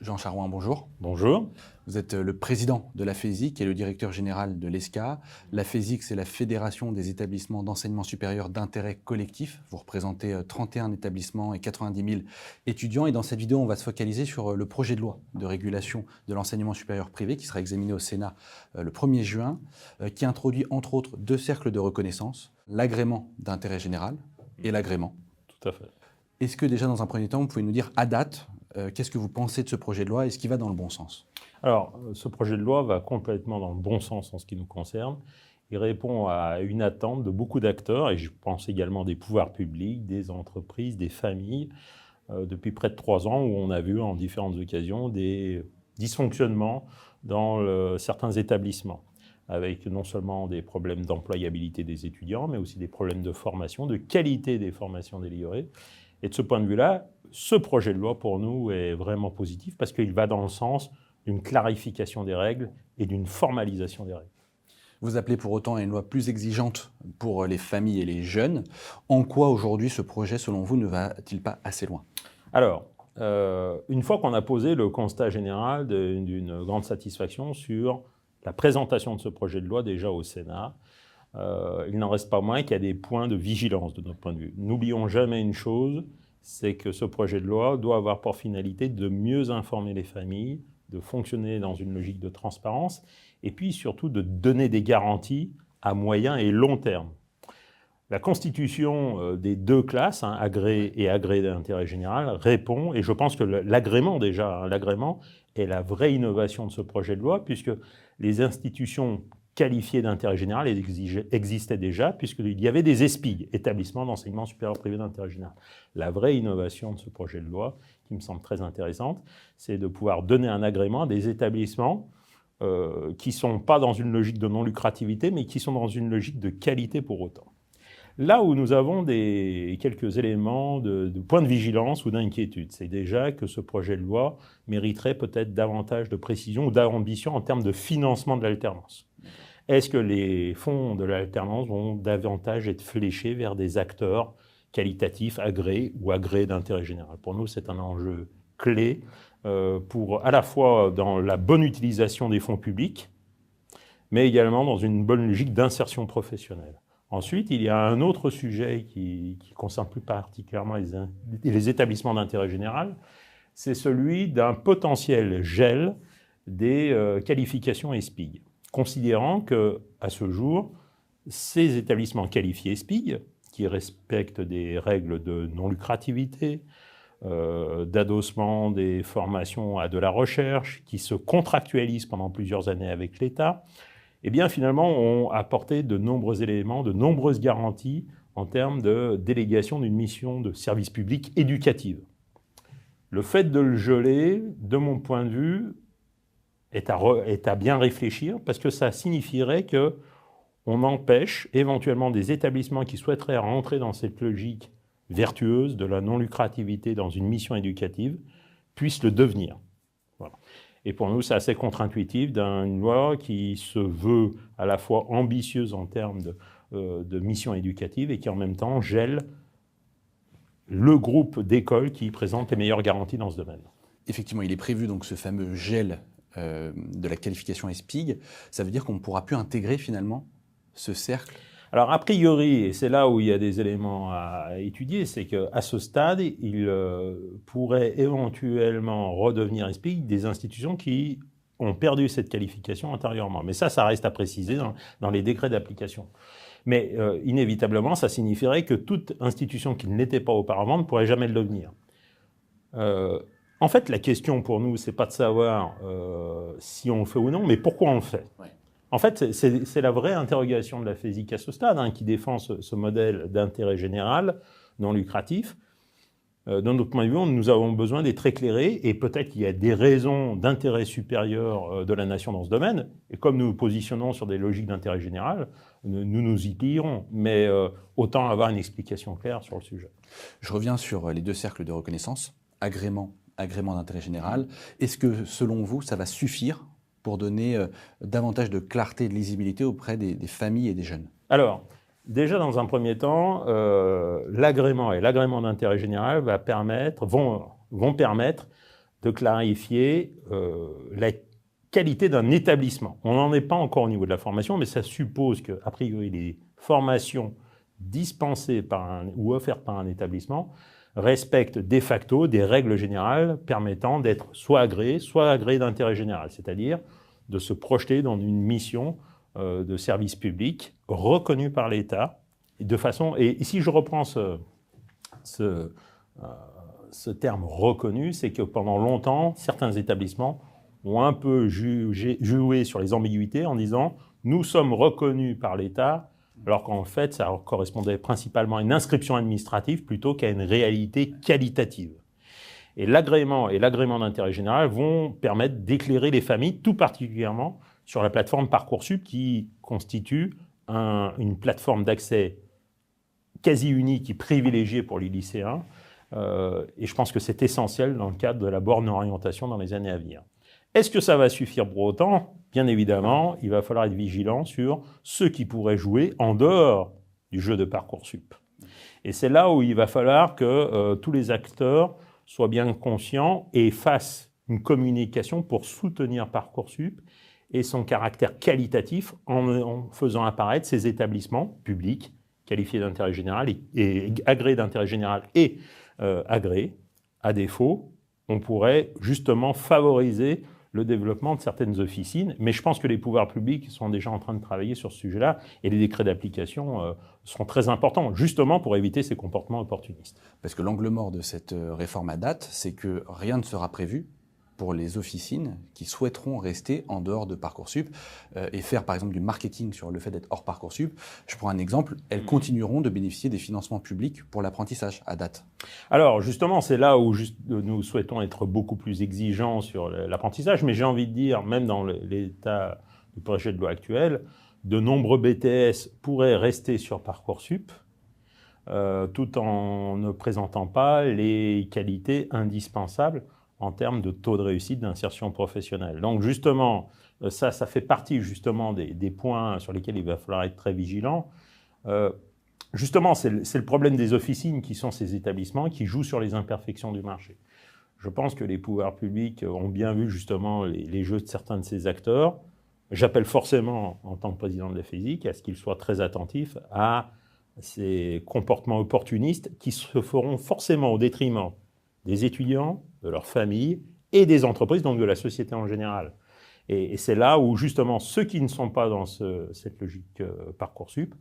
Jean Charouin, bonjour. Bonjour. Vous êtes le président de la FESIC et le directeur général de l'ESCA. La FESIC, c'est la Fédération des établissements d'enseignement supérieur d'intérêt collectif. Vous représentez 31 établissements et 90 000 étudiants. Et dans cette vidéo, on va se focaliser sur le projet de loi de régulation de l'enseignement supérieur privé qui sera examiné au Sénat le 1er juin, qui introduit entre autres 2 cercles de reconnaissance, l'agrément d'intérêt général et l'agrément. Tout à fait. Est-ce que déjà, dans un premier temps, vous pouvez nous dire à date, qu'est-ce que vous pensez de ce projet de loi? Est-ce qu'il va dans le bon sens? Alors, ce projet de loi va complètement dans le bon sens en ce qui nous concerne. Il répond à une attente de beaucoup d'acteurs, et je pense également des pouvoirs publics, des entreprises, des familles, depuis près de 3 ans, où on a vu en différentes occasions des dysfonctionnements dans certains établissements, avec non seulement des problèmes d'employabilité des étudiants, mais aussi des problèmes de formation, de qualité des formations délivrées. Et de ce point de vue-là, ce projet de loi, pour nous, est vraiment positif parce qu'il va dans le sens d'une clarification des règles et d'une formalisation des règles. Vous appelez pour autant à une loi plus exigeante pour les familles et les jeunes. En quoi aujourd'hui ce projet, selon vous, ne va-t-il pas assez loin? Alors, une fois qu'on a posé le constat général d'une grande satisfaction sur la présentation de ce projet de loi déjà au Sénat, il n'en reste pas moins qu'il y a des points de vigilance de notre point de vue. N'oublions jamais une chose, c'est que ce projet de loi doit avoir pour finalité de mieux informer les familles, de fonctionner dans une logique de transparence, et puis surtout de donner des garanties à moyen et long terme. La constitution des 2 classes, agrès et agrès d'intérêt général, répond, et je pense que l'agrément déjà, l'agrément est la vraie innovation de ce projet de loi, puisque les institutions qualifiées d'intérêt général existaient déjà, puisqu'il y avait des ESPIG, établissements d'enseignement supérieur privé d'intérêt général. La vraie innovation de ce projet de loi, qui me semble très intéressante, c'est de pouvoir donner un agrément à des établissements qui ne sont pas dans une logique de non-lucrativité, mais qui sont dans une logique de qualité pour autant. Là où nous avons quelques éléments de points de vigilance ou d'inquiétude, c'est déjà que ce projet de loi mériterait peut-être davantage de précision ou d'ambition en termes de financement de l'alternance. Est-ce que les fonds de l'alternance vont davantage être fléchés vers des acteurs qualitatifs, agréés ou agréés d'intérêt général? Pour nous, c'est un enjeu clé pour à la fois dans la bonne utilisation des fonds publics, mais également dans une bonne logique d'insertion professionnelle. Ensuite, il y a un autre sujet qui concerne plus particulièrement les établissements d'intérêt général, c'est celui d'un potentiel gel des qualifications ESPIG, considérant qu'à ce jour, ces établissements qualifiés ESPIG, qui respectent des règles de non-lucrativité, d'adossement des formations à de la recherche, qui se contractualisent pendant plusieurs années avec l'État, eh bien finalement ont apporté de nombreux éléments, de nombreuses garanties en termes de délégation d'une mission de service public éducative. Le fait de le geler, de mon point de vue, est à bien réfléchir parce que ça signifierait qu'on empêche éventuellement des établissements qui souhaiteraient rentrer dans cette logique vertueuse de la non-lucrativité dans une mission éducative puissent le devenir. Voilà. Et pour nous, c'est assez contre-intuitif d'une loi qui se veut à la fois ambitieuse en termes de mission éducative et qui en même temps gèle le groupe d'écoles qui présente les meilleures garanties dans ce domaine. Effectivement, il est prévu donc ce fameux gel de la qualification ESPIG. Ça veut dire qu'on ne pourra plus intégrer finalement ce cercle? Alors a priori, et c'est là où il y a des éléments à étudier, c'est qu'à ce stade, il pourrait éventuellement redevenir ESPIG des institutions qui ont perdu cette qualification antérieurement. Mais ça reste à préciser dans les décrets d'application. Mais inévitablement, ça signifierait que toute institution qui ne l'était pas auparavant ne pourrait jamais le devenir. En fait, la question pour nous, c'est pas de savoir si on le fait ou non, mais pourquoi on le fait. Ouais. En fait, c'est la vraie interrogation de la FESIC à ce stade, qui défend ce modèle d'intérêt général non lucratif. De notre point de vue, nous avons besoin d'être éclairés et peut-être qu'il y a des raisons d'intérêt supérieur de la nation dans ce domaine. Et comme nous nous positionnons sur des logiques d'intérêt général, nous nous y plierons. Mais autant avoir une explication claire sur le sujet. Je reviens sur les 2 cercles de reconnaissance, agrément d'intérêt général. Est-ce que, selon vous, ça va suffire pour donner davantage de clarté et de lisibilité auprès des familles et des jeunes? Alors, déjà, dans un premier temps, l'agrément et l'agrément d'intérêt général vont permettre de clarifier la qualité d'un établissement. On n'en est pas encore au niveau de la formation, mais ça suppose qu'a priori, les formations dispensées ou offertes par un établissement respectent de facto des règles générales permettant d'être soit agréé d'intérêt général, c'est-à-dire de se projeter dans une mission de service public reconnue par l'État. Et si je reprends ce terme reconnu, c'est que pendant longtemps, certains établissements ont un peu joué sur les ambiguïtés en disant « nous sommes reconnus par l'État », alors qu'en fait, ça correspondait principalement à une inscription administrative plutôt qu'à une réalité qualitative. Et l'agrément d'intérêt général vont permettre d'éclairer les familles, tout particulièrement sur la plateforme Parcoursup, qui constitue une plateforme d'accès quasi unique et privilégiée pour les lycéens. Et je pense que c'est essentiel dans le cadre de la borne orientation dans les années à venir. Est-ce que ça va suffire pour autant? Bien évidemment, il va falloir être vigilant sur ceux qui pourraient jouer en dehors du jeu de Parcoursup. Et c'est là où il va falloir que tous les acteurs soient bien conscients et fassent une communication pour soutenir Parcoursup et son caractère qualitatif en faisant apparaître ces établissements publics qualifiés d'intérêt général et agréés d'intérêt général et agréés. À défaut, on pourrait justement favoriser le développement de certaines officines, mais je pense que les pouvoirs publics sont déjà en train de travailler sur ce sujet-là et les décrets d'application seront très importants, justement pour éviter ces comportements opportunistes. Parce que l'angle mort de cette réforme à date, c'est que rien ne sera prévu pour les officines qui souhaiteront rester en dehors de Parcoursup et faire par exemple du marketing sur le fait d'être hors Parcoursup. Je prends un exemple, elles continueront de bénéficier des financements publics pour l'apprentissage à date. Alors justement, c'est là où nous souhaitons être beaucoup plus exigeants sur l'apprentissage, mais j'ai envie de dire, même dans l'état du projet de loi actuel, de nombreux BTS pourraient rester sur Parcoursup tout en ne présentant pas les qualités indispensables en termes de taux de réussite d'insertion professionnelle. Donc justement, ça fait partie justement des points sur lesquels il va falloir être très vigilant. Justement, c'est le problème des officines qui sont ces établissements qui jouent sur les imperfections du marché. Je pense que les pouvoirs publics ont bien vu justement les jeux de certains de ces acteurs. J'appelle forcément, en tant que président de la FESIC, à ce qu'ils soient très attentifs à ces comportements opportunistes qui se feront forcément au détriment des étudiants, de leurs familles et des entreprises, donc de la société en général. Et c'est là où justement ceux qui ne sont pas dans cette logique Parcoursup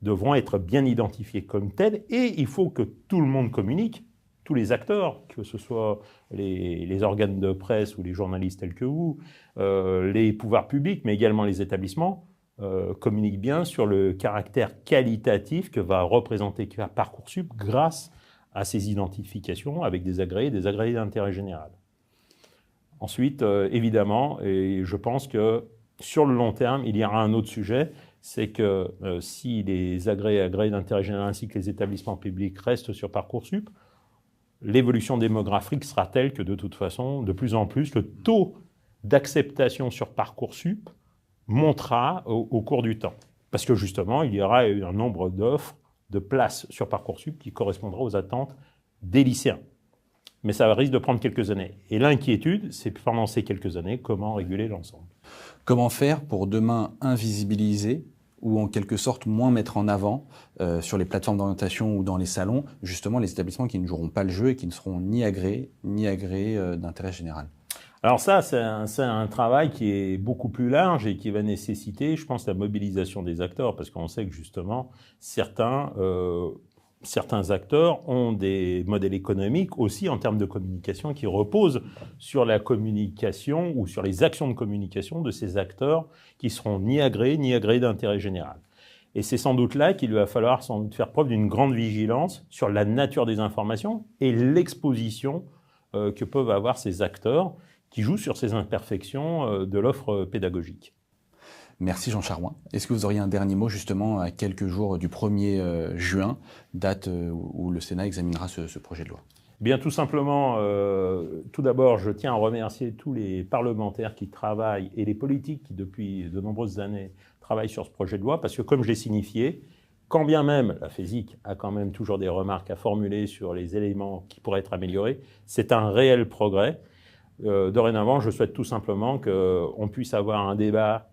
devront être bien identifiés comme tels, et il faut que tout le monde communique, tous les acteurs, que ce soit les organes de presse ou les journalistes tels que vous, les pouvoirs publics, mais également les établissements, communiquent bien sur le caractère qualitatif que va représenter Parcoursup grâce à ces identifications avec des agrégés d'intérêt général. Ensuite, évidemment, et je pense que sur le long terme, il y aura un autre sujet, c'est que si les agrégés d'intérêt général ainsi que les établissements publics restent sur Parcoursup, l'évolution démographique sera telle que de toute façon, de plus en plus, le taux d'acceptation sur Parcoursup montera au cours du temps. Parce que justement, il y aura un nombre d'offres de places sur Parcoursup qui correspondra aux attentes des lycéens. Mais ça risque de prendre quelques années. Et l'inquiétude, c'est pendant ces quelques années, comment réguler l'ensemble. Comment faire pour demain invisibiliser ou en quelque sorte moins mettre en avant sur les plateformes d'orientation ou dans les salons, justement les établissements qui ne joueront pas le jeu et qui ne seront ni agréés d'intérêt général? Alors ça, c'est un travail qui est beaucoup plus large et qui va nécessiter, je pense, la mobilisation des acteurs, parce qu'on sait que justement, certains acteurs ont des modèles économiques aussi en termes de communication qui reposent sur la communication ou sur les actions de communication de ces acteurs qui seront ni agréés d'intérêt général. Et c'est sans doute là qu'il va falloir sans doute faire preuve d'une grande vigilance sur la nature des informations et l'exposition que peuvent avoir ces acteurs qui jouent sur ces imperfections de l'offre pédagogique. Merci Jean Charouin. Est-ce que vous auriez un dernier mot justement à quelques jours du 1er juin, date où le Sénat examinera ce projet de loi? Bien, tout simplement, tout d'abord, je tiens à remercier tous les parlementaires qui travaillent et les politiques qui, depuis de nombreuses années, travaillent sur ce projet de loi, parce que comme je l'ai signifié, quand bien même la FESIC a quand même toujours des remarques à formuler sur les éléments qui pourraient être améliorés, c'est un réel progrès. Dorénavant, je souhaite tout simplement qu'on puisse avoir un débat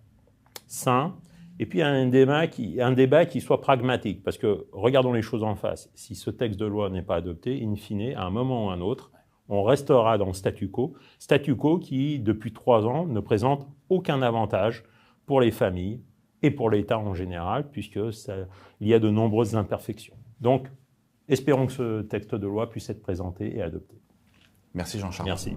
sain, et puis un débat qui soit pragmatique. Parce que, regardons les choses en face, si ce texte de loi n'est pas adopté, in fine, à un moment ou à un autre, on restera dans le statu quo qui, depuis 3 ans, ne présente aucun avantage pour les familles et pour l'État en général, puisqu'il y a de nombreuses imperfections. Donc, espérons que ce texte de loi puisse être présenté et adopté. Merci Jean-Charles. Merci.